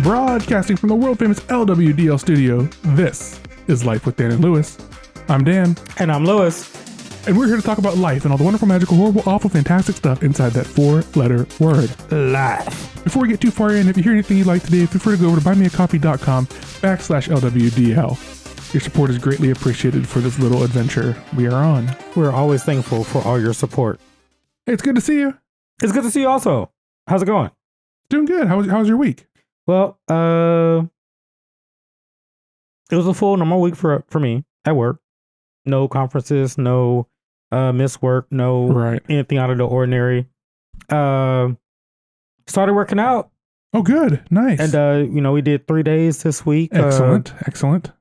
Broadcasting from the world famous LWDL studio, this is Life with Dan and Lewis. I'm Dan. And I'm Lewis. And we're here to talk about life and all the wonderful, magical, horrible, awful, fantastic stuff inside that four-letter word. Life. Before we get too far in, if you hear anything you like today, feel free to go over to buymeacoffee.com/LWDL. Your support is greatly appreciated for this little adventure we are on. We're always thankful for all your support. Hey, it's good to see you. It's good to see you also. How's it going? Doing good. How was your week? Well, it was a full normal week for me at work. No conferences, no missed work, no anything out of the ordinary. Started working out. Oh, good. Nice. And, we did 3 days this week. Excellent.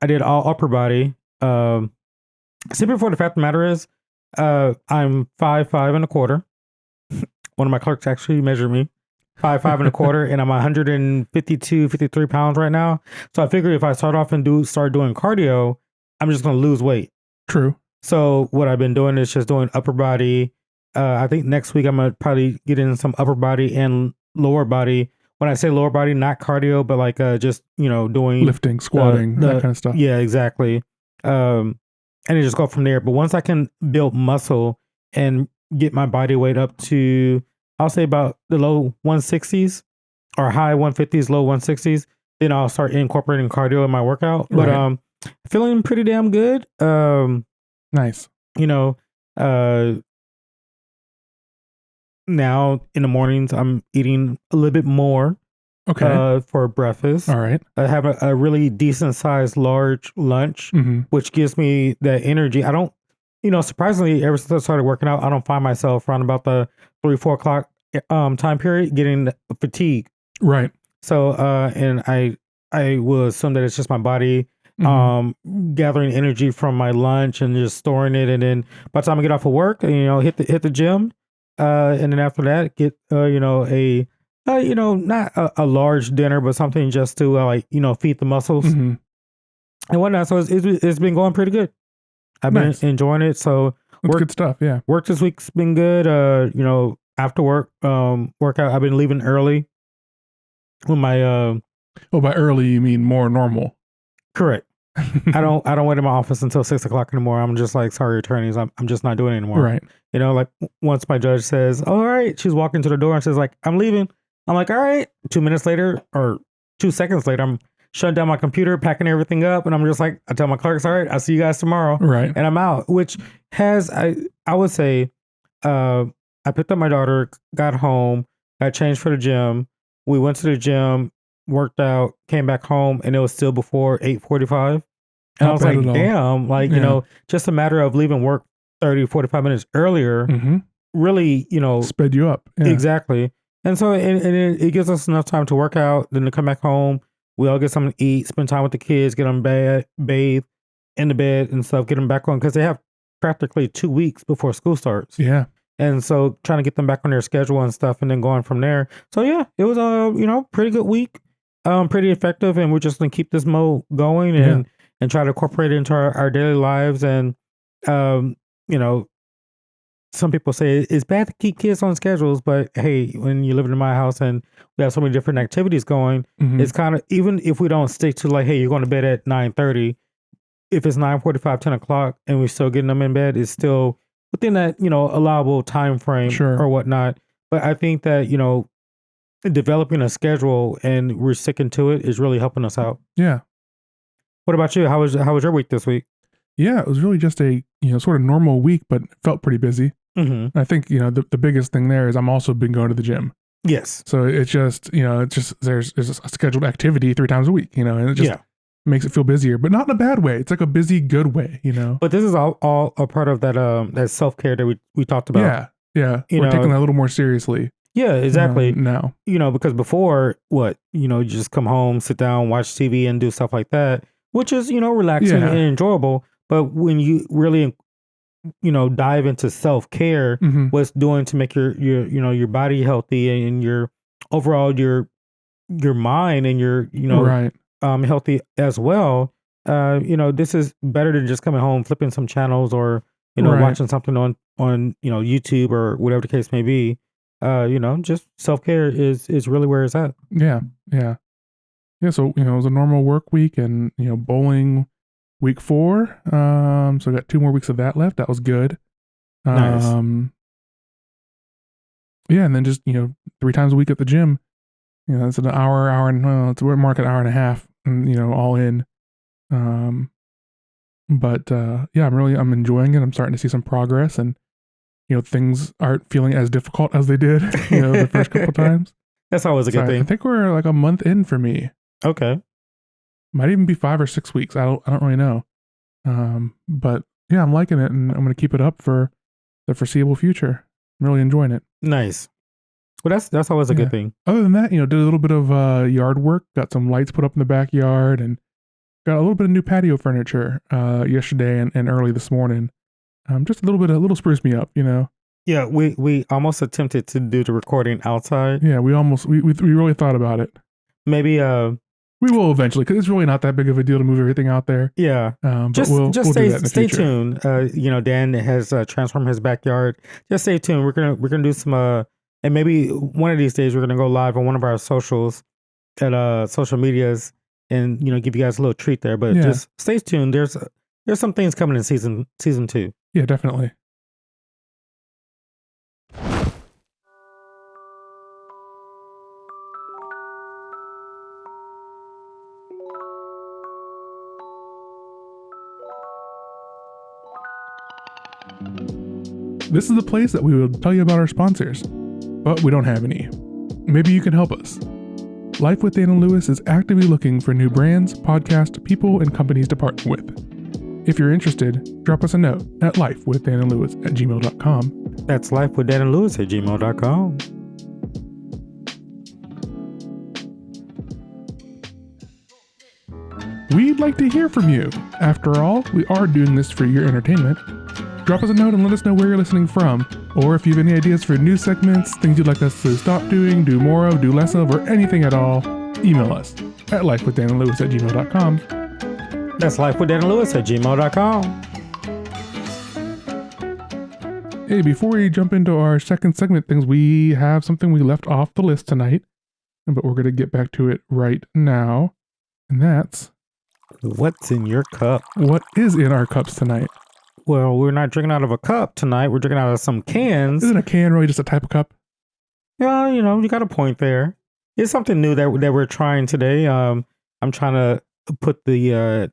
I did all upper body. Simply for the fact of the matter is, I'm 5'5" and a quarter. One of my clerks actually measured me. 5'5" and a quarter, and I'm 152, 53 pounds right now. So I figured if I start doing cardio, I'm just going to lose weight. True. So what I've been doing is just doing upper body. I think next week I'm going to probably get in some upper body and lower body. When I say lower body, not cardio, but like just, doing lifting, squatting, that kind of stuff. Yeah, exactly. And then just go from there. But once I can build muscle and get my body weight up to, I'll say about the low 160s or high 150s, low 160s, then I'll start incorporating cardio in my workout. But feeling pretty damn good. Nice. Now in the mornings I'm eating a little bit more. Okay. For breakfast. All right. I have a really decent sized large lunch, which gives me that energy. I don't, surprisingly, ever since I started working out, I don't find myself around about the 3-4 o'clock time period getting fatigue. Right. So, and I will assume that it's just my body gathering energy from my lunch and just storing it. And then by the time I get off of work, hit the gym. And then after that, get, not a large dinner, but something just to feed the muscles and whatnot. So it's been going pretty good. I've been enjoying it. So that's good stuff. Yeah. Work this week's been good. After work, workout, I've been leaving early with my, by early, you mean more normal. Correct. I don't wait in my office until 6 o'clock anymore. I'm just like, sorry, attorneys, I'm just not doing it anymore. Right. Like once my judge says, all right, she's walking to the door and she's like, I'm leaving. I'm like, all right. 2 minutes later or 2 seconds later, I'm shutting down my computer, packing everything up. And I'm just like, I tell my clerks, all right, I'll see you guys tomorrow. Right. And I'm out, which has, I would say, I picked up my daughter, got home, got changed for the gym. We went to the gym, worked out, came back home, and it was still before 8:45. And I was like, damn, just a matter of leaving work 30, 45 minutes earlier, really, sped you up. Yeah. Exactly. And so it gives us enough time to work out, then to come back home. We all get something to eat, spend time with the kids, get them bathe in the bed and stuff, get them back on, because they have practically 2 weeks before school starts. Yeah. And so trying to get them back on their schedule and stuff and then going from there. So yeah, it was a, pretty good week, pretty effective. And we're just going to keep this mode going and try to incorporate it into our daily lives. And, some people say it's bad to keep kids on schedules, but hey, when you're living in my house and we have so many different activities going, it's kind of, even if we don't stick to like, hey, you're going to bed at 9:30, if it's 9:45, 10 o'clock and we're still getting them in bed, it's still within that, allowable time frame or whatnot. But I think that, developing a schedule and we're sticking to it is really helping us out. Yeah. What about you? How was your week this week? Yeah, it was really just a, sort of normal week, but felt pretty busy. I think, the biggest thing there is I'm also been going to the gym. Yes. So it's just, there's a scheduled activity 3 times a week, and it just makes it feel busier, but not in a bad way. It's like a busy, good way, But this is all a part of that self-care that we talked about. Yeah. We're taking that a little more seriously. Yeah, exactly. Now. Because before, you just come home, sit down, watch TV and do stuff like that, which is, relaxing and enjoyable. But when you really, dive into self-care, what's doing to make your body healthy and your overall, your mind and your, healthy as well. This is better than just coming home, flipping some channels or, watching something on YouTube or whatever the case may be. Just self-care is really where it's at. Yeah. Yeah, so it was a normal work week, and bowling week 4. So I got 2 more weeks of that left. That was good. Nice. Yeah, and then just 3 times a week at the gym. It's an hour and it's we're marking an hour and a half, and all in. But yeah, I'm enjoying it. I'm starting to see some progress, and things aren't feeling as difficult as they did the first couple times. That's always a good thing. I think we're like a month in for me. Okay. Might even be 5 or 6 weeks. I don't really know. But yeah, I'm liking it, and I'm going to keep it up for the foreseeable future. I'm really enjoying it. Nice. Well, that's always a good thing. Other than that, did a little bit of yard work. Got some lights put up in the backyard, and got a little bit of new patio furniture yesterday and early this morning. Just a little spruce me up, Yeah, we almost attempted to do the recording outside. Yeah, we really thought about it. Maybe we will eventually, because it's really not that big of a deal to move everything out there. Yeah. But we'll do that in the stay future. tuned. Dan has transformed his backyard. Just stay tuned. We're gonna do some and maybe one of these days we're gonna go live on one of our socials at social medias and give you guys a little treat there. But just stay tuned. There's some things coming in season 2. Yeah, definitely. This is the place that we will tell you about our sponsors, but we don't have any. Maybe you can help us. Life with Dan and Lewis is actively looking for new brands, podcasts, people, and companies to partner with. If you're interested, drop us a note at lifewithdanandlewis@gmail.com. That's lifewithdanandlewis@gmail.com. We'd like to hear from you. After all, we are doing this for your entertainment. Drop us a note and let us know where you're listening from, or if you have any ideas for new segments, things you'd like us to stop doing, do more of, do less of, or anything at all, email us at lifewithdanandlewis@gmail.com. That's lifewithdanandlewis@gmail.com. Hey, before we jump into our second segment things, we have something we left off the list tonight, but we're going to get back to it right now, and that's... What's in your cup? What is in our cups tonight? Well, we're not drinking out of a cup tonight. We're drinking out of some cans. Isn't a can really just a type of cup? Yeah, you got a point there. It's something new that we're trying today. I'm trying to put the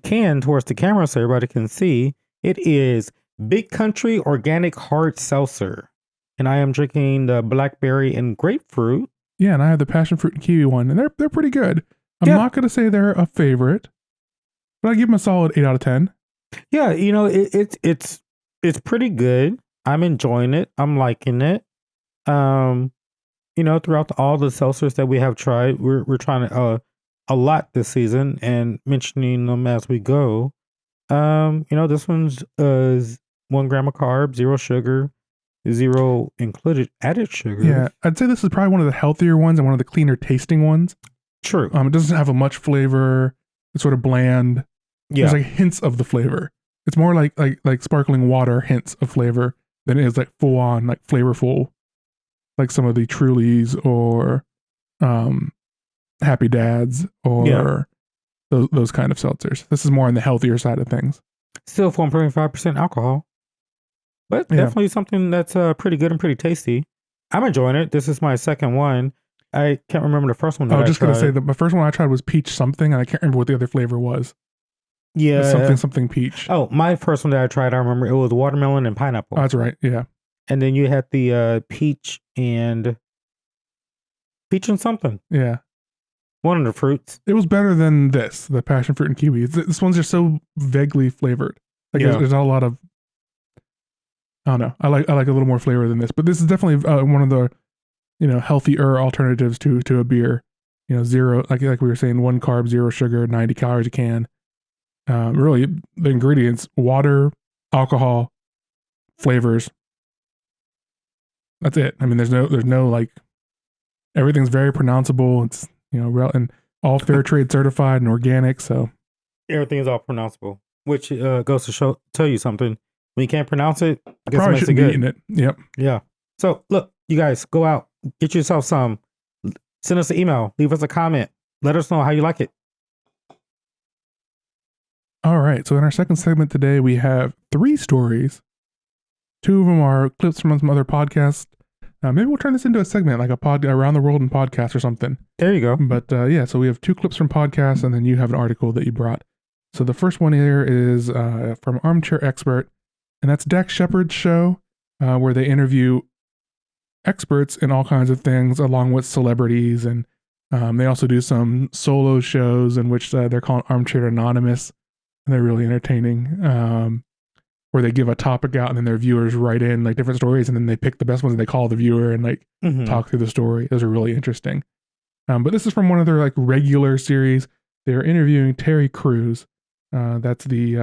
can towards the camera so everybody can see. It is Big Country Organic Hard Seltzer, and I am drinking the blackberry and grapefruit. Yeah, and I have the passion fruit and kiwi one, and they're pretty good. I'm not going to say they're a favorite, but I give them a solid 8 out of 10. Yeah, it's pretty good. I'm enjoying it. I'm liking it. Throughout all the seltzers that we have tried, we're trying a lot this season and mentioning them as we go. This one's 1 gram of carbs, 0 sugar, 0 included added sugar. Yeah, I'd say this is probably one of the healthier ones and one of the cleaner tasting ones. True. It doesn't have much flavor. It's sort of bland. Yeah. There's like hints of the flavor. It's more like sparkling water hints of flavor than it is like full on like flavorful, like some of the Trulies or Happy Dads or those kind of seltzers. This is more on the healthier side of things. Still 4.5% alcohol, but definitely something that's pretty good and pretty tasty. I'm enjoying it. This is my second one. I can't remember the first one that I was just going to say that my first one I tried was peach something, and I can't remember what the other flavor was. Yeah. Something peach. Oh, my first one that I tried, I remember it was watermelon and pineapple. Oh, that's right. Yeah. And then you had the peach and something. Yeah. One of the fruits. It was better than the passion fruit and kiwi. This one's just so vaguely flavored. Like there's not a lot of, I don't know. I like a little more flavor than this, but this is definitely one of the, healthier alternatives to a beer. 0, like we were saying, 1 carb, 0 sugar, 90 calories a can. Really, the ingredients: water, alcohol, flavors. That's it. I mean, there's no like, everything's very pronounceable. It's and all fair trade certified and organic. So everything is all pronounceable, which goes to tell you something. When you can't pronounce it, I probably shouldn't be eating it. Yep. Yeah. So look, you guys, go out, get yourself some. Send us an email, leave us a comment. let us know how you like it. All right. So in our second segment today, we have 3 stories. 2 of them are clips from some other podcasts. Maybe we'll turn this into a segment, like a pod around the world in podcast or something. There you go. But yeah, so we have 2 clips from podcasts, and then you have an article that you brought. So the first one here is from Armchair Expert, and that's Dax Shepard's show, where they interview experts in all kinds of things, along with celebrities, and they also do some solo shows in which they're called Armchair Anonymous, and they're really entertaining. Where they give a topic out and then their viewers write in like different stories, and then they pick the best ones and they call the viewer and like talk through the story. Those are really interesting. But this is from one of their like regular series. They're interviewing Terry Crews. That's the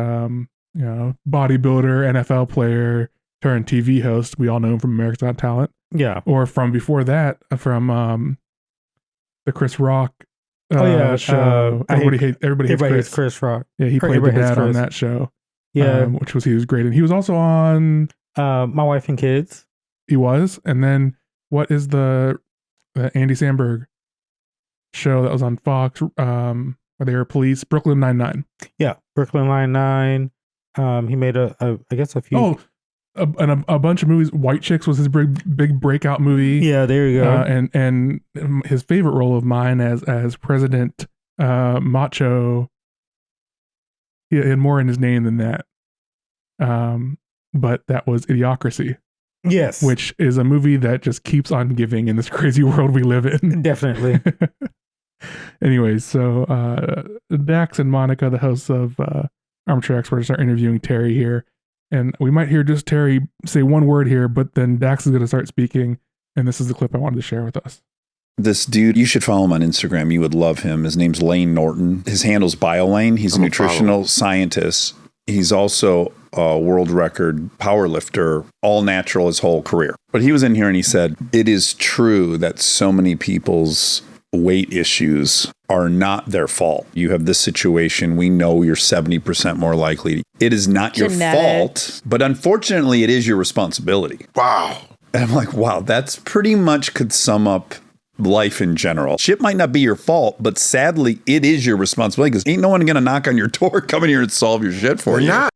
bodybuilder, NFL player, turned TV host. We all know him from America's Got Talent. Yeah. Or from before that, from the Chris Rock show. Everybody hates Chris Rock. Yeah, he played the dad on that show. Yeah, he was great, and he was also on My Wife and Kids. He was, and then what is the Andy Samberg show that was on Fox? Where they were police, Brooklyn Nine-Nine. Yeah, Brooklyn Nine-Nine. He made a few. Oh, a bunch of movies. White Chicks was his big breakout movie. Yeah, there you go. And his favorite role of mine as President Macho. He had more in his name than that. But that was Idiocracy. Yes. Which is a movie that just keeps on giving in this crazy world we live in. Definitely. Anyways, so Dax and Monica, the hosts of Armchair Experts, are interviewing Terry here. And we might hear just Terry say one word here, but then Dax is going to start speaking. And this is the clip I wanted to share with us. This dude, you should follow him on Instagram. You would love him. His name's Lane Norton. His handle's BioLane. He's a nutritional scientist. He's also a world record power lifter, all natural his whole career. But he was in here and he said, it is true that so many people's weight issues are not their fault. You have this situation. We know you're 70% more likely. It is not your fault, but unfortunately, it is your responsibility. Wow. And I'm like, wow, that's pretty much could sum up life in general. Shit might not be your fault, but sadly, it is your responsibility because ain't no one going to knock on your door, come in here and solve your shit for you. Yeah.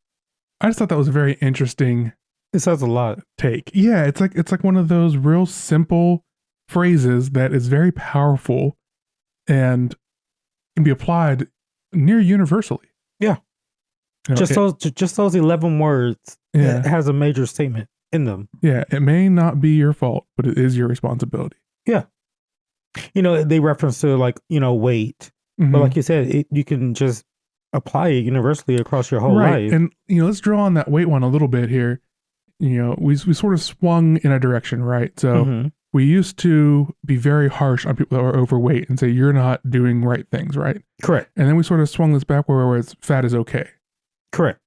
I just thought that was a very interesting. It says a lot. Take. Yeah, it's like one of those real simple phrases that is very powerful and can be applied near universally. Yeah. You know, just those 11 words. Yeah. It has a major statement in them. Yeah, it may not be your fault, but it is your responsibility. Yeah. You know, they reference to like, weight. Mm-hmm. But like you said, you can just apply it universally across your whole life. And, let's draw on that weight one a little bit here. We sort of swung in a direction, right? So we used to be very harsh on people that are overweight and say, you're not doing right things, right? Correct. And then we sort of swung this back where it's fat is okay. Correct.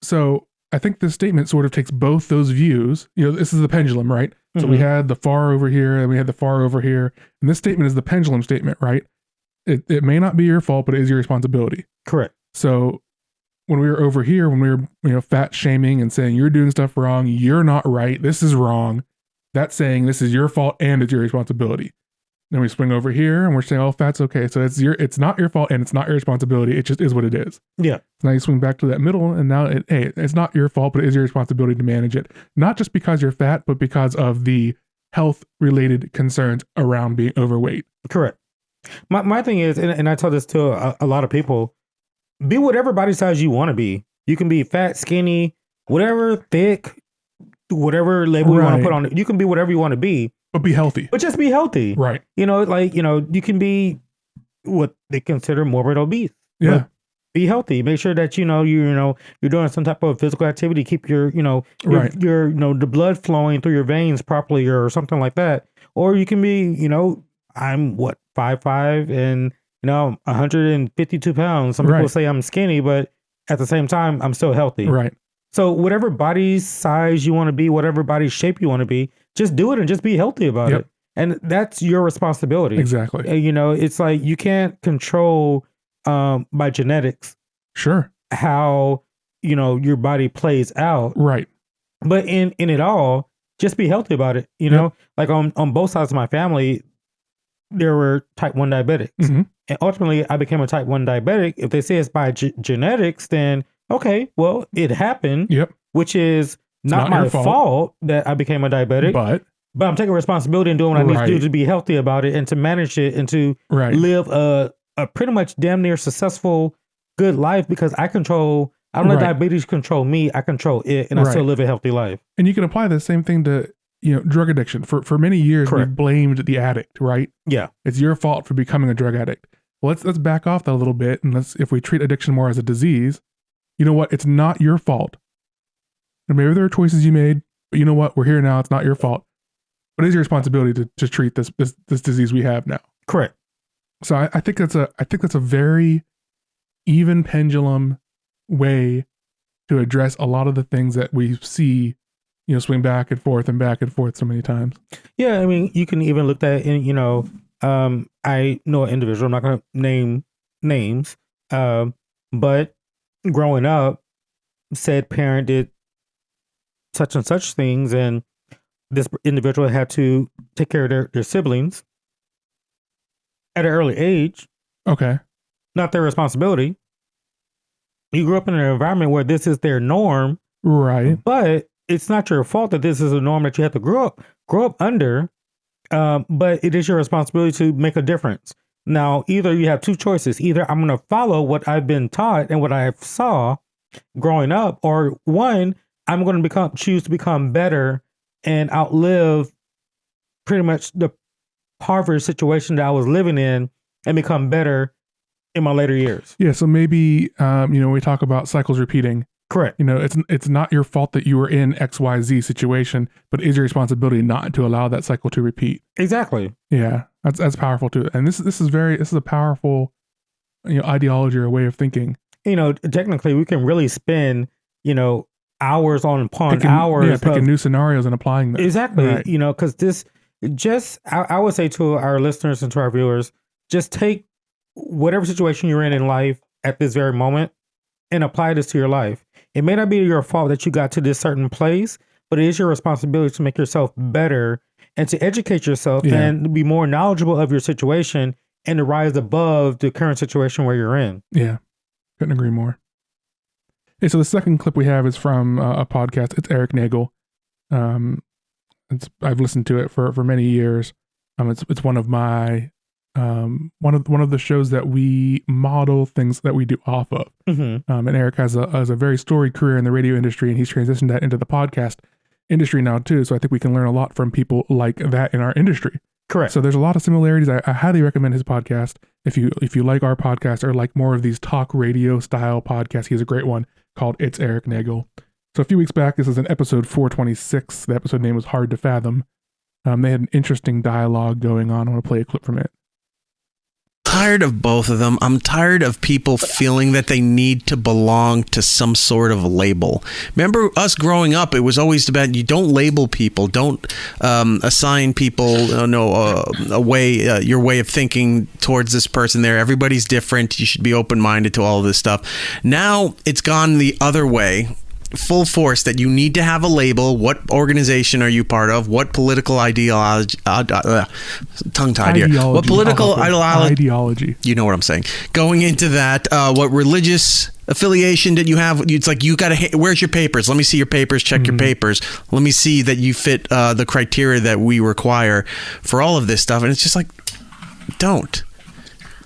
So I think this statement sort of takes both those views. This is the pendulum, right? So we had the far over here and we had the far over here. And this statement is the pendulum statement, right? It may not be your fault, but it is your responsibility. Correct. So when we were over here, when we were, fat shaming and saying you're doing stuff wrong, you're not right, this is wrong. That's saying this is your fault and it's your responsibility. Then we swing over here and we're saying, oh, fat's okay. So it's not your fault and it's not your responsibility. It just is what it is. Yeah. So now you swing back to that middle and now it's not your fault, but it is your responsibility to manage it. Not just because you're fat, but because of the health related concerns around being overweight. Correct. My thing is, and I tell this to a lot of people, be whatever body size you want to be. You can be fat, skinny, whatever, thick, whatever label you want to put on it. You can be whatever you want to be. But be healthy. But just be healthy. Right. You can be what they consider morbid obese. Yeah. Be healthy. Make sure that you're doing some type of physical activity. Keep your the blood flowing through your veins properly or something like that. Or you can be, I'm 5'5" and 152 pounds. Some people say I'm skinny, but at the same time, I'm still healthy. Right. So whatever body size you want to be, whatever body shape you want to be, just do it and just be healthy about it. And that's your responsibility. Exactly. It's like you can't control by genetics. Sure. How, your body plays out. Right. But in it all, just be healthy about it. Like on both sides of my family, there were type 1 diabetics. and ultimately I became a type 1 diabetic, if they say it's by genetics, then okay, well, it happened. Yep. Which is not my fault that I became a diabetic. But I'm taking responsibility and doing what I need to do to be healthy about it and to manage it and to live a pretty much damn near successful, good life, because I don't let diabetes control me. I control it, and I still live a healthy life. And you can apply the same thing to, drug addiction. For many years, we blamed the addict, right? Yeah. It's your fault for becoming a drug addict. Well, let's back off that a little bit, and if we treat addiction more as a disease, you know what? It's not your fault. And maybe there are choices you made, but you know what? We're here now. It's not your fault. But it is your responsibility to treat this disease we have now. Correct. So I think that's a very even pendulum way to address a lot of the things that we see, swing back and forth so many times. Yeah, I mean, you can even look at in, I know an individual. I'm not going to name names, but growing up, said parent did such and such things, and this individual had to take care of their siblings at an early age. Okay. Not their responsibility. You grew up in an environment where this is their norm. Right. But it's not your fault that this is a norm that you have to grow up under. But it is your responsibility to make a difference. Now, either you have two choices. Either I'm going to follow what I've been taught and what I saw growing up, or one, I'm going to choose to become better and outlive pretty much the poverty situation that I was living in and become better in my later years. Yeah. So maybe, we talk about cycles repeating. Correct. It's not your fault that you were in XYZ situation, but it is your responsibility not to allow that cycle to repeat. Exactly. Yeah. That's powerful too. And this is a powerful, ideology or way of thinking. Technically we can really spend, hours picking new scenarios and applying them. Exactly. Right. Because I would say to our listeners and to our viewers, just take whatever situation you're in life at this very moment and apply this to your life. It may not be your fault that you got to this certain place, but it is your responsibility to make yourself better and to educate yourself and be more knowledgeable of your situation and to rise above the current situation where you're in. Yeah. Couldn't agree more. Okay, so the second clip we have is from a podcast. It's Eric Nagel. I've listened to it for many years. It's one of my one of the shows that we model things that we do off of. Mm-hmm. And Eric has a very storied career in the radio industry, and he's transitioned that into the podcast industry now too. So I think we can learn a lot from people like that in our industry. Correct. So there's a lot of similarities. I highly recommend his podcast. If you like our podcast or like more of these talk radio style podcasts, he has a great one called It's Eric Nagel. So a few weeks back, this is an episode 426. The episode name was Hard to Fathom. They had an interesting dialogue going on. I want to play a clip from it. Tired of both of them. I'm tired of people feeling that they need to belong to some sort of label. Remember us growing up, it was always about you don't label people, don't assign people a way, your way of thinking towards this person there. Everybody's different. You should be open-minded to all of this stuff. Now it's gone the other way. Full force that you need to have a label. What organization are you part of? What political ideology? Tongue-tied here. What political ideology? You know what I'm saying. Going into that, what religious affiliation did you have? It's like you got to. Where's your papers? Let me see your papers. Check your papers. Let me see that you fit the criteria that we require for all of this stuff. And it's just like, don't.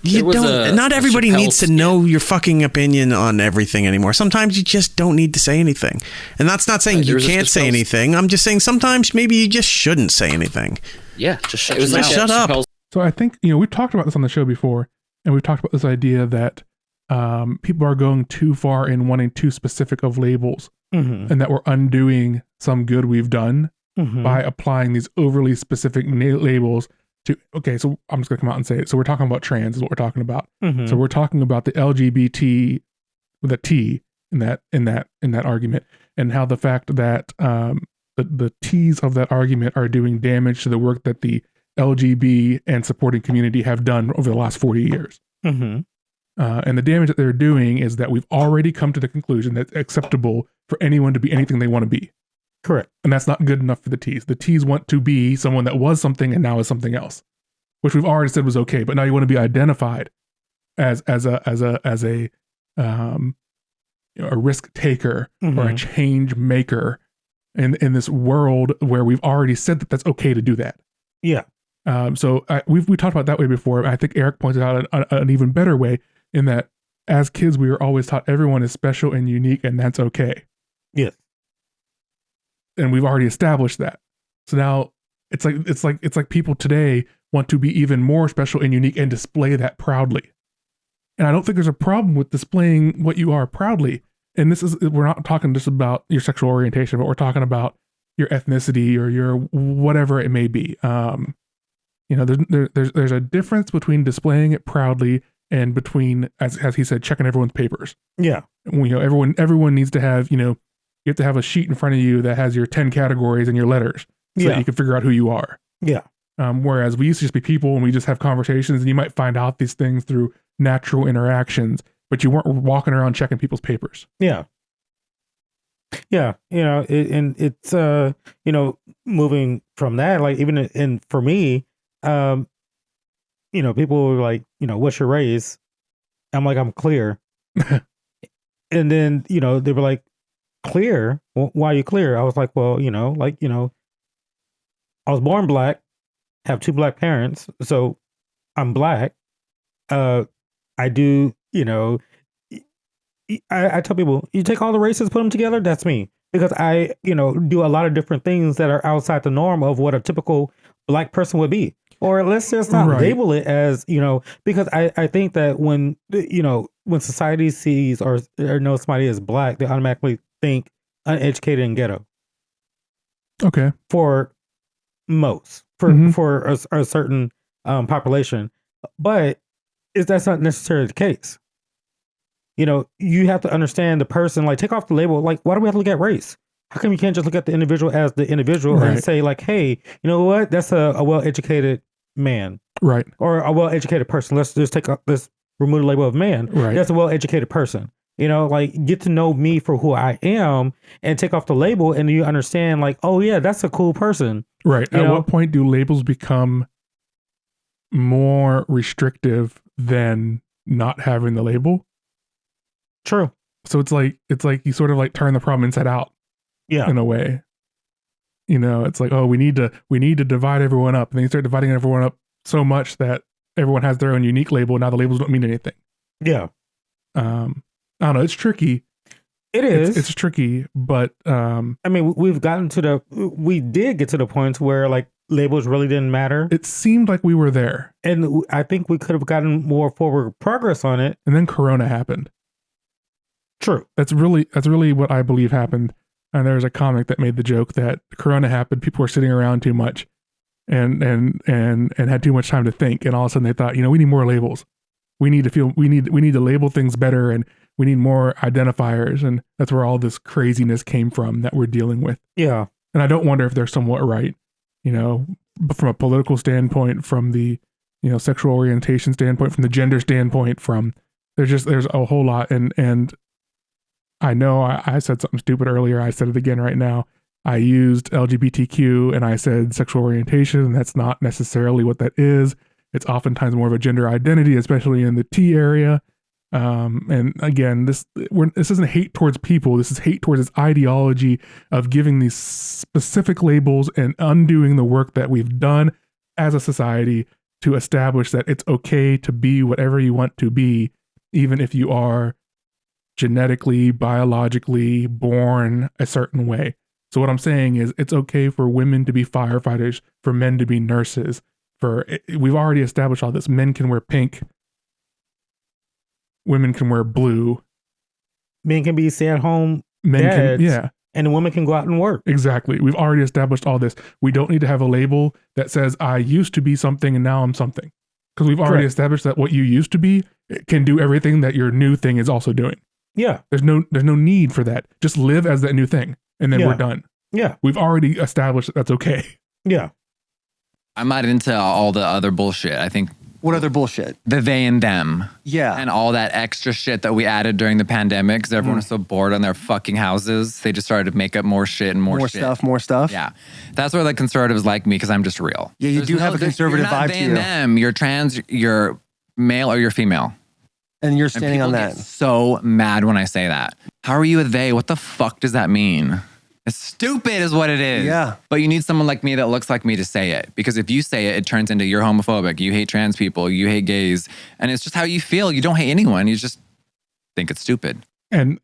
Not everybody needs to know your fucking opinion on everything anymore. Sometimes you just don't need to say anything. And that's not saying you can't say anything. I'm just saying sometimes maybe you just shouldn't say anything. Yeah, just shut up. So I think, we've talked about this on the show before, and we've talked about this idea that people are going too far in wanting too specific of labels, and that we're undoing some good we've done by applying these overly specific labels. So I'm just gonna come out and say it. So we're talking about trans is what we're talking about. So we're talking about the LGBT with a T in that argument, and how the fact that the T's of that argument are doing damage to the work that the LGBT and supporting community have done over the last 40 years. And the damage that they're doing is that we've already come to the conclusion that it's acceptable for anyone to be anything they want to be. Correct. And that's not good enough for the T's. The T's want to be someone that was something and now is something else, which we've already said was okay. But now you want to be identified as a a risk taker or a change maker in this world where we've already said that that's okay to do that. Yeah. So we talked about that way before. I think Eric pointed out an even better way in that as kids, we were always taught everyone is special and unique, and that's okay. Yes. And we've already established that. So now it's like people today want to be even more special and unique and display that proudly. And I don't think there's a problem with displaying what you are proudly. And we're not talking just about your sexual orientation, but we're talking about your ethnicity or your whatever it may be. There's a difference between displaying it proudly and between, as he said, checking everyone's papers. Yeah. Everyone needs to have, you have to have a sheet in front of you that has your 10 categories and your letters so that you can figure out who you are. Yeah. Whereas we used to just be people and we just have conversations, and you might find out these things through natural interactions, but you weren't walking around checking people's papers. Yeah. Yeah. It's, moving from that, like even for me, people were like, what's your race? I'm like, I'm clear. And then, they were like, clear? Why are you clear? I was like, well, I was born black, have 2 black parents, so I'm black. I do, I tell people, you take all the races, put them together, that's me. Because I, do a lot of different things that are outside the norm of what a typical black person would be. Or let's just not label it as, because I think that when society sees or knows somebody is black, they automatically think uneducated and ghetto. Okay. For most, for a certain population. But that's not necessarily the case. You have to understand the person, like take off the label. Like, why do we have to look at race? How come you can't just look at the individual as the individual and say like, hey, you know what? That's a well-educated man. Right. Or a well-educated person. Let's just let's remove the label of man. Right. That's a well-educated person. Like get to know me for who I am and take off the label, and you understand like, oh yeah, that's a cool person. Right. At what point do labels become more restrictive than not having the label? True. So it's like you sort of like turn the problem inside out. Yeah. In a way. It's like, oh, we need to divide everyone up. And then you start dividing everyone up so much that everyone has their own unique label. Now the labels don't mean anything. Yeah. I don't know. It's tricky. It is. It's tricky, but we did get to the point where like labels really didn't matter. It seemed like we were there. And I think we could have gotten more forward progress on it. And then Corona happened. True. That's really what I believe happened. And there's a comic that made the joke that Corona happened, people were sitting around too much and had too much time to think, and all of a sudden they thought, we need more labels. We need to label things better, and we need more identifiers, and that's where all this craziness came from that we're dealing with. Yeah. And I don't wonder if they're somewhat right, from a political standpoint, from the, sexual orientation standpoint, from the gender standpoint, there's a whole lot. And I know I said something stupid earlier. I said it again right now. I used LGBTQ and I said sexual orientation, and that's not necessarily what that is. It's oftentimes more of a gender identity, especially in the T area. And again, this isn't hate towards people. This is hate towards this ideology of giving these specific labels and undoing the work that we've done as a society to establish that it's okay to be whatever you want to be, even if you are genetically, biologically born a certain way. So what I'm saying is it's okay for women to be firefighters, for men to be nurses. We've already established all this. Men can wear pink. Women can wear blue. Men can be stay-at-home dads, and the women can go out and work. Exactly. We've already established all this. We don't need to have a label that says I used to be something and now I'm something. Because we've already established that what you used to be can do everything that your new thing is also doing. Yeah. There's no need for that. Just live as that new thing, and then we're done. Yeah. We've already established that that's okay. Yeah. I'm not into all the other bullshit. I think. What other bullshit? The they and them. Yeah. And all that extra shit that we added during the pandemic because everyone was so bored on their fucking houses. They just started to make up more shit and more shit. More stuff. Yeah. That's where the conservatives like me because I'm just real. Yeah, you do have a conservative vibe to you. You're not they and them. You're trans, you're male or you're female. And you're standing on Get that. so mad when I say that. How are you a they? What the fuck does that mean? It's stupid is what it is. Yeah. But you need someone like me that looks like me to say it. Because if you say it, it turns into you're homophobic. You hate trans people. You hate gays. And it's just how you feel. You don't hate anyone. You just think it's stupid. And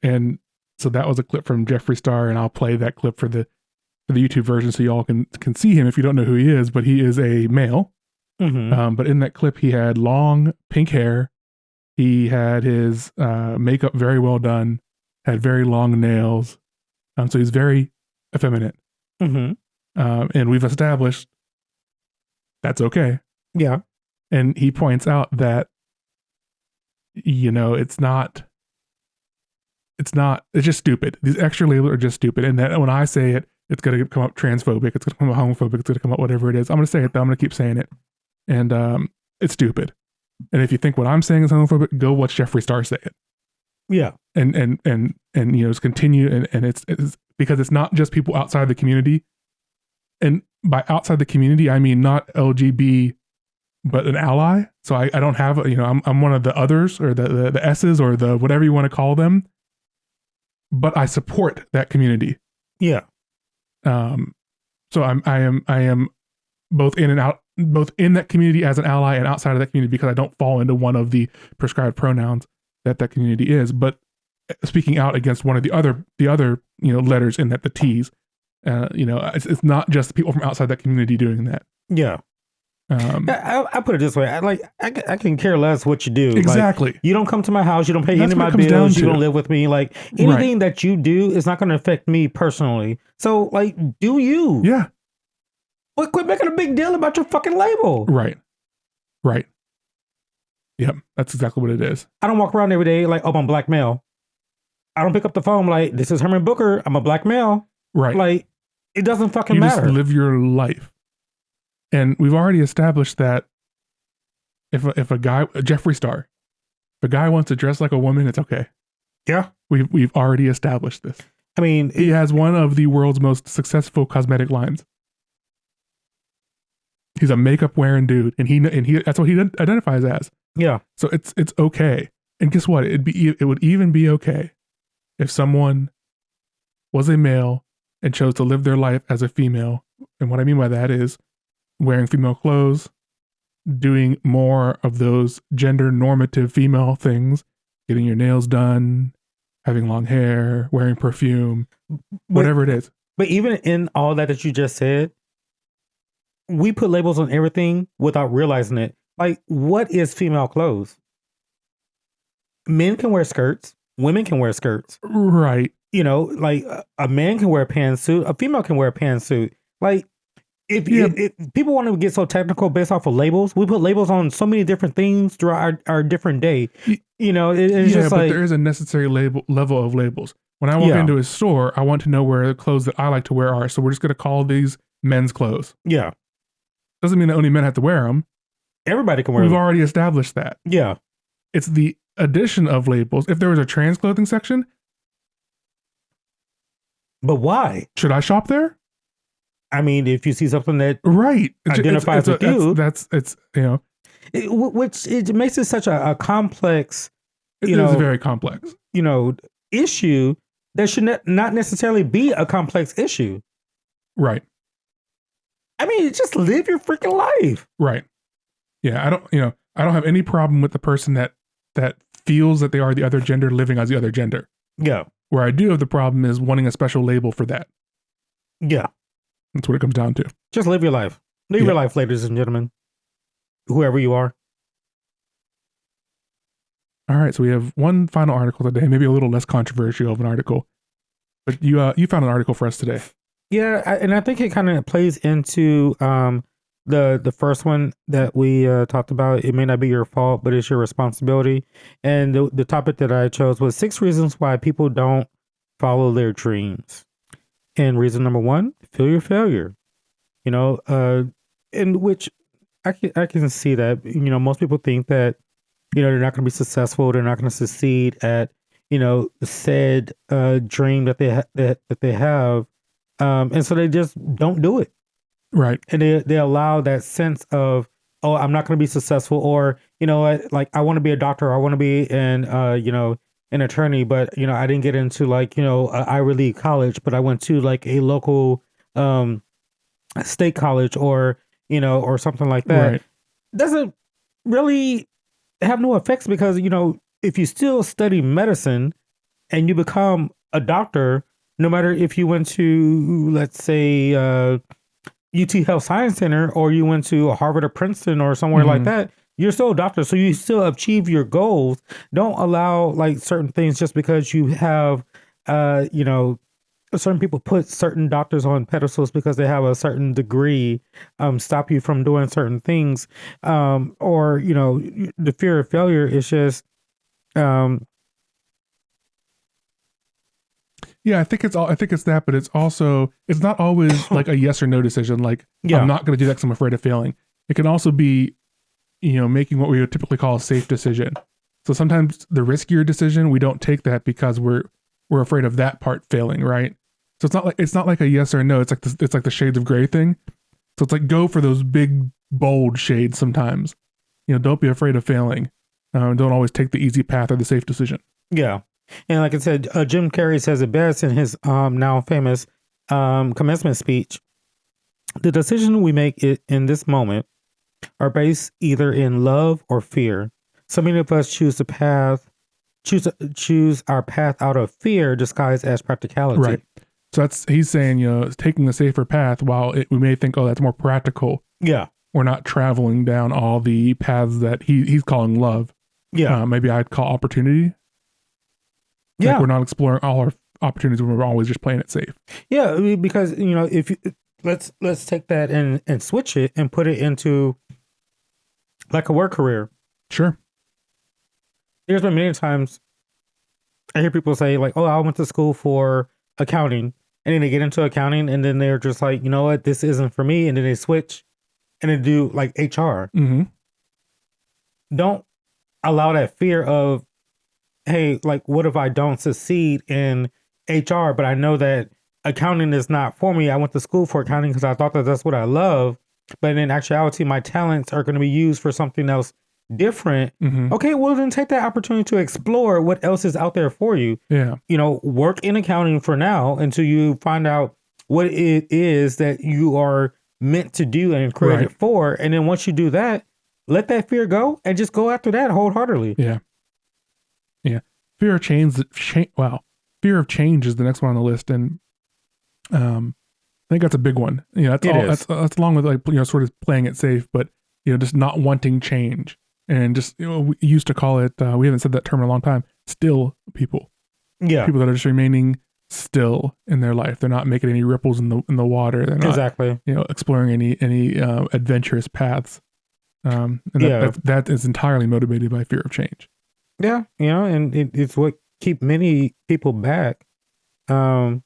so that was a clip from Jeffree Star, and I'll play that clip for the YouTube version so y'all can see him if you don't know who he is. But he is a male. Mm-hmm. But in that clip, he had long pink hair. He had his makeup very well done. Had very long nails. So he's very effeminate. Mm-hmm. And we've established that's okay. Yeah. And he points out that, it's just stupid. These extra labels are just stupid. And that when I say it, it's going to come up transphobic. It's going to come up homophobic. It's going to come up whatever it is. I'm going to say it, though. I'm going to keep saying it. And it's stupid. And if you think what I'm saying is homophobic, go watch Jeffree Star say it. Yeah. And it's continue. And it's because it's not just people outside the community. And by outside the community, I mean not LGB, but an ally. So I don't have, I'm one of the others or the S's or the whatever you want to call them. But I support that community. Yeah. So I am both in and out, both in that community as an ally and outside of that community because I don't fall into one of the prescribed pronouns that community is. But speaking out against one of the other letters in that, the T's, it's not just people from outside that community doing that. Yeah. I put it this way. I can care less what you do. Exactly. Like, you don't come to my house. You don't pay any of my comes down bills. to. You don't live with me. Like anything that you do is not going to affect me personally. So like, do you? Yeah. But quit making a big deal about your fucking label. Right. Yep. That's exactly what it is. I don't walk around every day like, oh, I'm black male. I don't pick up the phone like, this is Herman Booker. I'm a black male. Right. Like, it doesn't fucking you matter. Just live your life. And we've already established that if a guy, Jeffree Star, if a guy wants to dress like a woman, it's okay. Yeah. We've already established this. I mean, he has one of the world's most successful cosmetic lines. He's a makeup wearing dude, and he that's what he identifies as. Yeah. So it's okay. And guess what? It would even be okay if someone was a male and chose to live their life as a female. And what I mean by that is wearing female clothes, doing more of those gender normative female things, getting your nails done, having long hair, wearing perfume, whatever it is. But even in all that you just said, we put labels on everything without realizing it. Like, what is female clothes? Men can wear skirts. Women can wear skirts. Right. Like a man can wear a pantsuit. A female can wear a pantsuit. Like, if people want to get so technical based off of labels, we put labels on so many different things throughout our different day. It's just but like, there is a necessary level of labels. When I walk into a store, I want to know where the clothes that I like to wear are. So we're just going to call these men's clothes. Yeah. Doesn't mean that only men have to wear them. Everybody can wear them. We've already established that. Yeah. It's the addition of labels. If there was a trans clothing section. But why? Should I shop there? I mean, if you see something that identifies with you, which it makes it such a complex. It is very complex. Issue that should not necessarily be a complex issue. Right. I mean, just live your freaking life. Right. Yeah, I don't have any problem with the person that feels that they are the other gender living as the other gender. Yeah. Where I do have the problem is wanting a special label for that. Yeah. That's what it comes down to. Just live your life. Live your life, ladies and gentlemen. Whoever you are. All right, so we have one final article today, maybe a little less controversial of an article. But you found an article for us today. Yeah, and I think it kind of plays into the first one that we talked about. It may not be your fault, but it's your responsibility. And the topic that I chose was 6 reasons why people don't follow their dreams. And reason number 1, feel your failure. In which I can see that, most people think that, they're not going to be successful. They're not going to succeed at, said dream that they have. And so they just don't do it. Right. And they allow that sense of, oh, I'm not going to be successful, or, you know what, like I want to be a doctor, I want to be an attorney, but I didn't get into like a Ivy League college, but I went to like a local state college or or something like that. Right. Doesn't really have no effects because if you still study medicine and you become a doctor, no matter if you went to, let's say, UT Health Science Center or you went to Harvard or Princeton or somewhere like that, you're still a doctor. So you still achieve your goals. Don't allow like certain things just because you have, certain people put certain doctors on pedestals because they have a certain degree, stop you from doing certain things. Or, the fear of failure is just, yeah, I think it's that, but it's also, it's not always like a yes or no decision. Like, I'm not going to do that because I'm afraid of failing. It can also be, making what we would typically call a safe decision. So sometimes the riskier decision, we don't take that because we're afraid of that part failing, right? So it's not like a yes or a no. It's like the shades of gray thing. So it's like go for those big bold shades sometimes. Don't be afraid of failing. Don't always take the easy path or the safe decision. Yeah. And like I said, Jim Carrey says it best in his now famous commencement speech. The decision we make in this moment are based either in love or fear. So many of us choose our path out of fear disguised as practicality. Right. So he's saying, taking the safer path while we may think, oh, that's more practical. Yeah. We're not traveling down all the paths that he's calling love. Yeah. Maybe I'd call opportunity. Like we're not exploring all our opportunities when we're always just playing it safe. Yeah, because if you, let's take that and switch it and put it into like a work career. Sure. There's been many times I hear people say like, "Oh, I went to school for accounting," and then they get into accounting, and then they're just like, "You know what? This isn't for me," and then they switch and they do like HR. Mm-hmm. Don't allow that fear of, hey, like, what if I don't succeed in HR, but I know that accounting is not for me. I went to school for accounting because I thought that that's what I love. But in actuality, my talents are going to be used for something else different. Mm-hmm. Okay, well, then take that opportunity to explore what else is out there for you. Yeah. Work in accounting for now until you find out what it is that you are meant to do and created for. And then once you do that, let that fear go and just go after that wholeheartedly. Yeah. Yeah. Fear of change. Wow. Fear of change is the next one on the list. And I think that's a big one. That's along with like, sort of playing it safe, but, just not wanting change and just, we used to call it, we haven't said that term in a long time, still people. Yeah. People that are just remaining still in their life. They're not making any ripples in the water. They're not, exactly, exploring any adventurous paths. And that is entirely motivated by fear of change. Yeah, and it's what keep many people back. I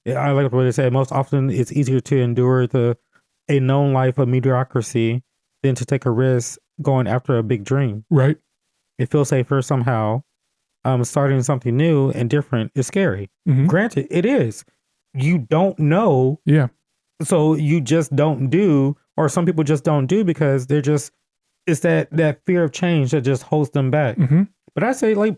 like the way they say most often it's easier to endure a known life of mediocrity than to take a risk going after a big dream. Right. It feels safer somehow. Starting something new and different is scary. Mm-hmm. Granted, it is. You don't know. Yeah. So you just don't do, or some people just don't do because they're just, it's that fear of change that just holds them back. Mm-hmm. But I say, like,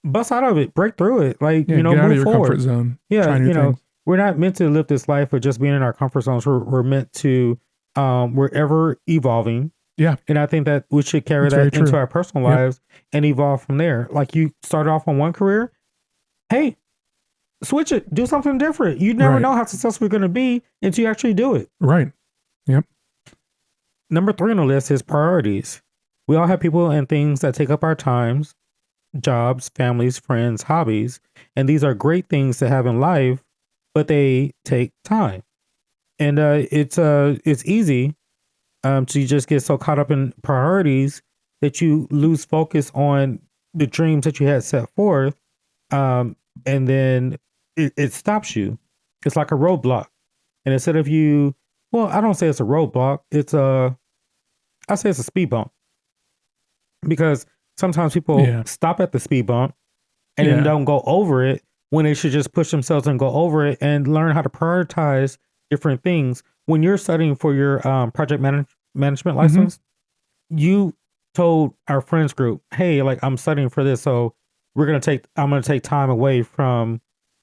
bust out of it, break through it, like, get move out of your forward. comfort zone. Yeah, we're not meant to live this life with just being in our comfort zones. We're meant to, we're ever evolving. Yeah, and I think that we should carry that into our personal lives and evolve from there. Like you start off on one career, hey, switch it, do something different. You never know how successful you're going to be until you actually do it. Right. Yep. Number 3 on the list is priorities. We all have people and things that take up our times, jobs, families, friends, hobbies, and these are great things to have in life, but they take time. And it's easy to just get so caught up in priorities that you lose focus on the dreams that you had set forth, and then it stops you. It's like a roadblock. And instead of I don't say it's a roadblock. I say it's a speed bump. Because sometimes people stop at the speed bump and then don't go over it when they should just push themselves and go over it and learn how to prioritize different things. When you're studying for your project management license, you told our friends group, hey, like I'm studying for this, so I'm gonna take time away from,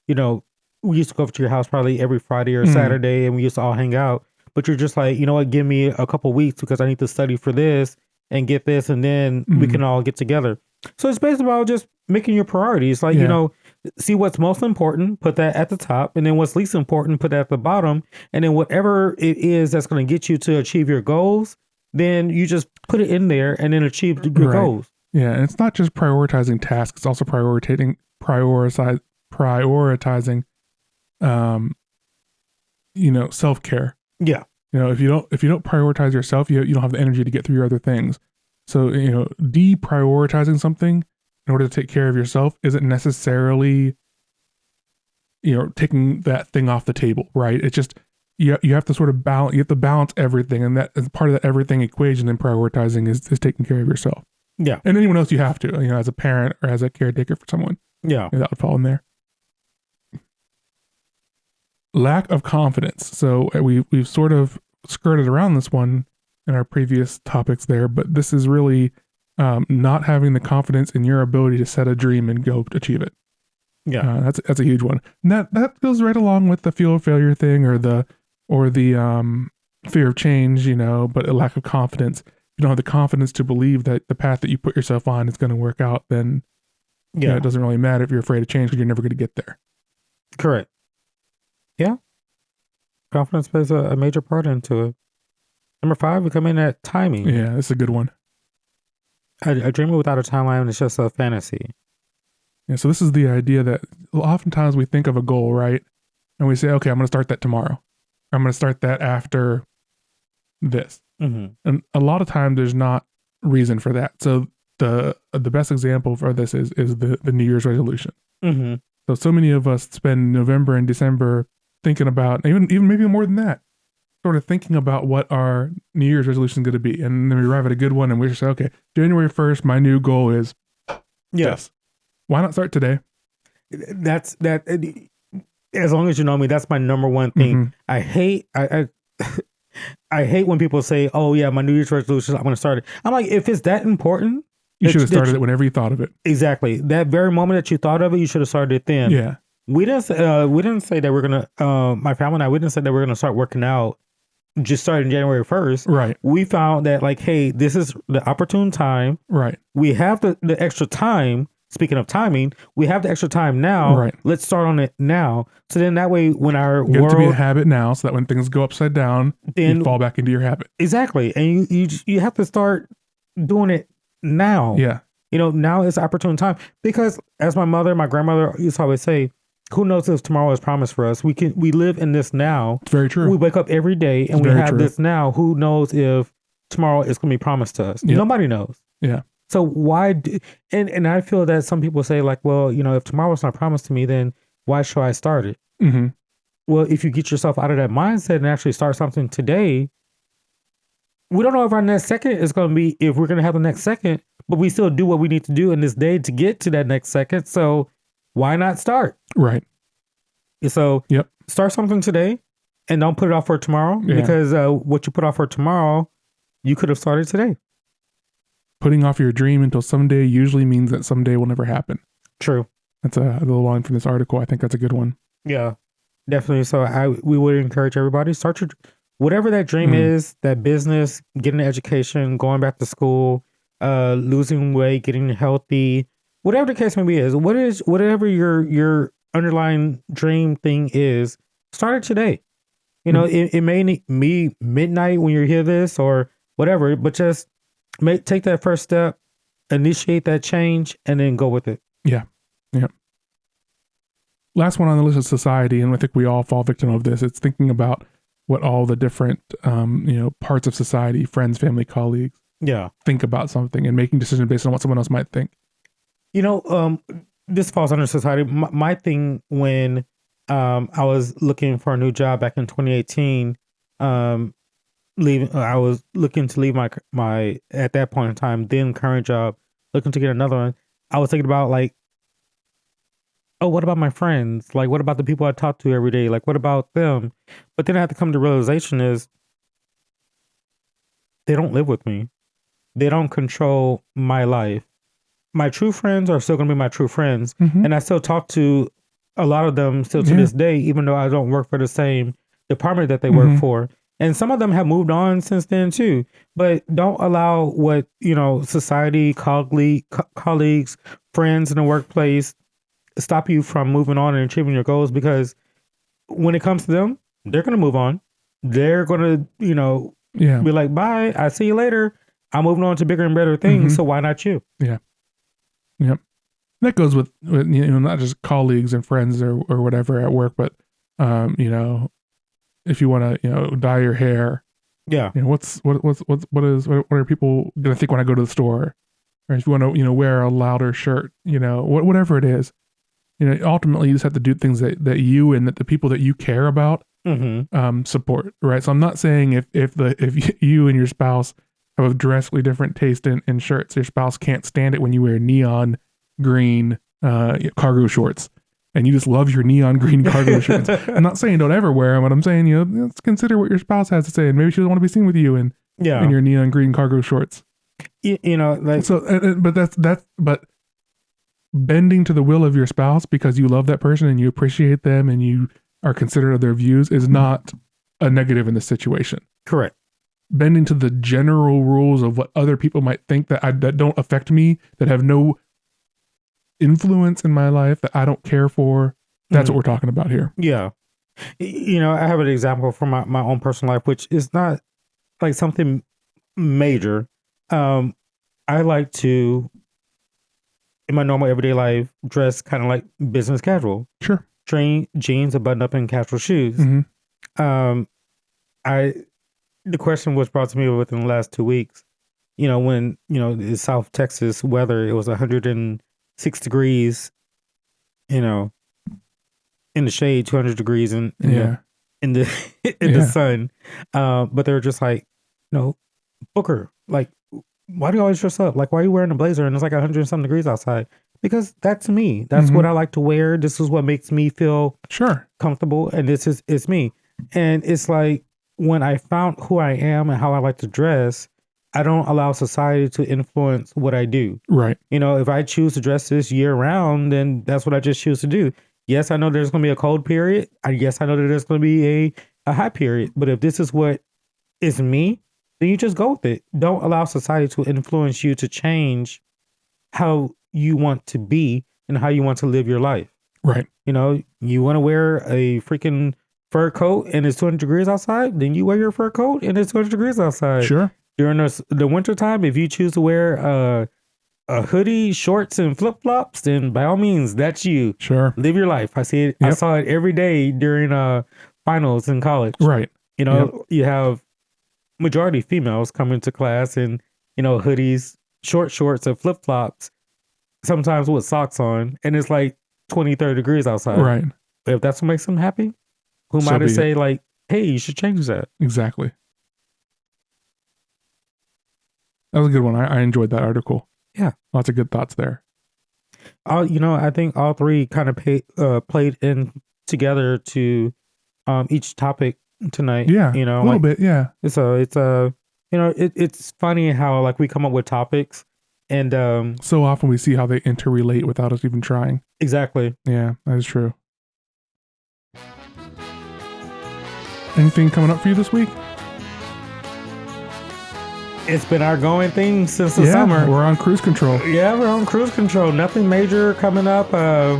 you know, we used to go up to your house probably every Friday or Saturday, and we used to all hang out. But you're just like, you know what, give me a couple weeks because I need to study for this and get this, and then we can all get together. So it's basically about just making your priorities. Like, you know, see what's most important, put that at the top, and then what's least important, put that at the bottom. And then whatever it is that's going to get you to achieve your goals, then you just put it in there and then achieve your goals. Yeah, and it's not just prioritizing tasks; it's also prioritizing, you know, self-care. Yeah, you know, if you don't prioritize yourself, you don't have the energy to get through your other things. So, you know, deprioritizing something in order to take care of yourself isn't necessarily, you know, taking that thing off the table, right? It's just you have to sort of balance. You have to balance everything, and that as part of that everything equation, then prioritizing is taking care of yourself. Yeah, and anyone else you have to, you know, as a parent or as a caretaker for someone. Yeah, that would fall in there. Lack of confidence. So we've sort of skirted around this one in our previous topics there, but this is really not having the confidence in your ability to set a dream and go achieve it. Yeah, that's a huge one. And that goes right along with the fear of failure thing or the fear of change, you know. But a lack of confidence. If you don't have the confidence to believe that the path that you put yourself on is going to work out, then you know, it doesn't really matter if you're afraid of change because you're never going to get there. Correct. Yeah, confidence plays a major part into it. Number 5, we come in at timing. Yeah, that's a good one. A dream without a timeline is just a fantasy. Yeah, so this is the idea that oftentimes we think of a goal, right? And we say, okay, I'm going to start that tomorrow. I'm going to start that after this. And a lot of times there's not reason for that. So the best example for this is the New Year's resolution. So many of us spend November and December thinking about, even maybe more than that, sort of thinking about what our New Year's resolution is going to be. And then we arrive at a good one and we just say, okay, January 1st, my new goal is yes. Why not start today? That's that. As long as you know me, that's my number one thing. I hate I hate when people say, "Oh yeah, my New Year's resolution, I'm going to start it." I'm like, if it's that important, you should have started it whenever you thought of it. Exactly, that very moment that you thought of it, you should have started it then. Yeah, we didn't say that we're gonna. My family and I, we didn't say that we're gonna start working out just starting January 1st. Right. We found that like, hey, this is the opportune time. Right. We have the extra time. Speaking of timing, we have the extra time now. Right. Let's start on it now. So then that way, when our get it to be a habit now, so that when things go upside down, then you fall back into your habit. Exactly, and you have to start doing it now. Yeah. You know, now is the opportune time because, as my grandmother used to always say, "Who knows if tomorrow is promised for us? We live in this now." It's very true. We wake up every day and we have this now. Who knows if tomorrow is going to be promised to us? Yep. Nobody knows. Yeah. So why? And I feel that some people say like, well, you know, if tomorrow's not promised to me, then why should I start it? Well, if you get yourself out of that mindset and actually start something today, we don't know if our next second is going to be, if we're going to have the next second, but we still do what we need to do in this day to get to that next second. So why not start? Right. So start something today and don't put it off for tomorrow because what you put off for tomorrow, you could have started today. Putting off your dream until someday usually means that someday will never happen. True. That's a little line from this article. I think that's a good one. Yeah, definitely. So we would encourage everybody, start your, whatever that dream is, that business, getting an education, going back to school, losing weight, getting healthy, whatever the case may be is, whatever your underlying dream thing is, start it today. You know, it may be midnight when you hear this or whatever, but just take that first step, initiate that change, and then go with it. Yeah. Yeah. Last one on the list is society, and I think we all fall victim of this. It's thinking about what all the different, parts of society, friends, family, colleagues, think about something and making decisions based on what someone else might think. You know, this falls under society. My thing when I was looking for a new job back in 2018, I was looking to leave my at that point in time then current job, looking to get another one. I was thinking about like, oh, what about my friends? Like, what about the people I talk to every day? Like, what about them? But then I had to come to realization is they don't live with me. they don't control my life. My true friends are still going to be my true friends. Mhm. And I still talk to a lot of them still to Yeah. this day, even though I don't work for the same department that they Mhm. work for. And some of them have moved on since then too. But don't allow what, society, colleagues, friends in the workplace stop you from moving on and achieving your goals, because when it comes to them, they're going to move on. They're going to, Yeah. be like, bye, I see you later. I'm moving on to bigger and better things. Mhm. So why not you? That goes with not just colleagues and friends or whatever at work, but if you want to dye your hair, Yeah. what are people gonna think when I go to the store? Or if you want to wear a louder shirt, whatever it is, ultimately you just have to do things that you and that the people that you care about Mm-hmm. support, right? So I'm not saying if you and your spouse have a drastically different taste in shirts, your spouse can't stand it when you wear neon green cargo shorts, and you just love your neon green cargo shorts. I'm not saying don't ever wear them, but I'm saying let's consider what your spouse has to say, and maybe she doesn't want to be seen with you in your neon green cargo shorts. Like, So, but bending to the will of your spouse because you love that person and you appreciate them and you are considerate of their views is not a negative in this situation. correct. Bending to the general rules of what other people might think that don't affect me, that have no influence in my life, that I don't care for. That's what we're talking about here. Yeah. I have an example from my own personal life, which is not like something major. I like to, in my normal everyday life, dress kind of like business casual. Sure. Jeans, a button up, and casual shoes. Mhm. The question was brought to me within the last 2 weeks. When the South Texas weather, it was 106 degrees. In the shade, 200 degrees in Yeah. the Yeah. sun. But they were just like, Booker, like, why do you always dress up? Like, why are you wearing a blazer and it's like 100 and some degrees outside? Because that's me. That's what I like to wear. This is what makes me feel Sure. comfortable, and it's me. And it's like, when I found who I am and how I like to dress, I don't allow society to influence what I do. Right. If I choose to dress this year round, then that's what I just choose to do. Yes, I know there's going to be a cold period. Yes, I know that there's going to be a hot period. But if this is what is me, then you just go with it. Don't allow society to influence you to change how you want to be and how you want to live your life. Right. You want to wear a freaking fur coat and it's 200 degrees outside, then you wear your fur coat and it's 200 degrees outside. Sure. During the winter time, if you choose to wear a hoodie, shorts, and flip flops, then by all means, that's you. Sure. Live your life. I see it. Yep. I saw it every day during finals in college. Right. You have majority females coming to class in hoodies, short shorts, and flip flops, sometimes with socks on, and it's like 20, 30 degrees outside. Right. If that's what makes them happy, who So might I be say, like, hey, you should change that. Exactly. That was a good one. I enjoyed that article. Yeah. Lots of good thoughts there. I think all three kind of played in together to each topic tonight. Yeah. A little bit. Yeah. It's it's funny how like we come up with topics and So often we see how they interrelate without us even trying. exactly. Yeah, that is true. Anything coming up for you this week? It's been our going thing since the summer. We're on cruise control. Yeah, we're on cruise control. Nothing major coming up. I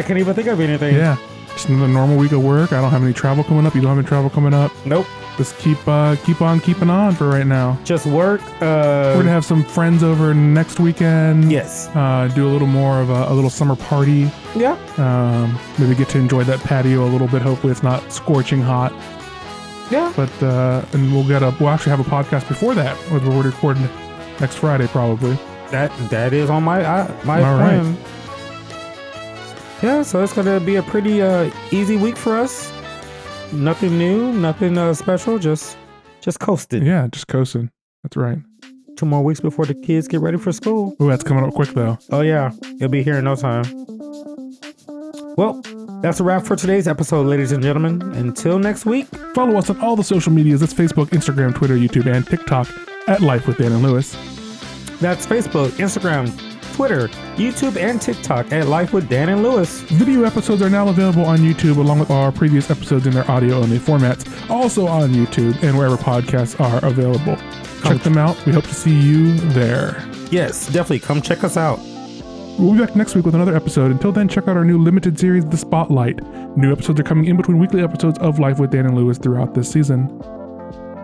can't even think of anything. Yeah. Just another normal week of work. I don't have any travel coming up. You don't have any travel coming up. Nope. Just keep on keeping on for right now. Just work. We're gonna have some friends over next weekend. Yes. Do a little more of a little summer party. Yeah. Maybe get to enjoy that patio a little bit. Hopefully it's not scorching hot. Yeah. But and we'll actually have a podcast before that. We're recording next Friday probably. That is on my All plan. Yeah, so it's gonna be a pretty easy week for us. Nothing new, nothing special. Just coasting. Yeah, just coasting. That's right. 2 more weeks before the kids get ready for school. Oh, that's coming up quick though. Oh yeah, it'll be here in no time. Well, that's a wrap for today's episode, ladies and gentlemen. Until next week. Follow us on all the social medias. That's Facebook, Instagram, Twitter, YouTube, and TikTok at Life with Dan and Lewis. That's Facebook, Instagram, Twitter, YouTube, and TikTok at Life with Dan and Lewis. Video episodes are now available on YouTube along with our previous episodes in their audio-only formats, also on YouTube and wherever podcasts are available. Check them out. We hope to see you there. Yes, definitely. Come check us out. We'll be back next week with another episode. Until then, check out our new limited series, The Spotlight. New episodes are coming in between weekly episodes of Life with Dan and Lewis throughout this season.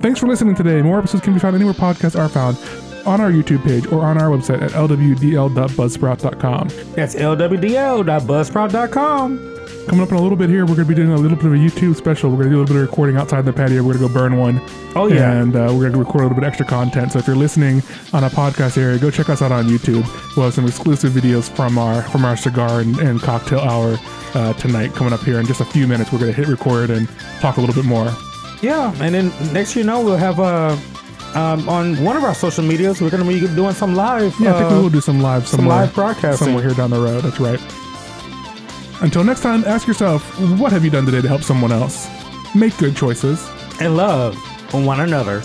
Thanks for listening today. More episodes can be found anywhere podcasts are found, on our YouTube page or on our website at lwdl.buzzsprout.com. That's lwdl.buzzsprout.com. Coming up in a little bit here, we're going to be doing a little bit of a YouTube special. We're going to do a little bit of recording outside the patio. We're going to go burn one. Oh, yeah. And we're going to record a little bit extra content. So if you're listening on a podcast area, go check us out on YouTube. We'll have some exclusive videos from our cigar and cocktail hour tonight coming up here in just a few minutes. We're going to hit record and talk a little bit more. Yeah. And then next year, we'll have on one of our social medias, we're going to be doing some live. Yeah, I think we will do some live broadcasting somewhere here down the road. That's right. Until next time, ask yourself, what have you done today to help someone else? Make good choices. And love one another.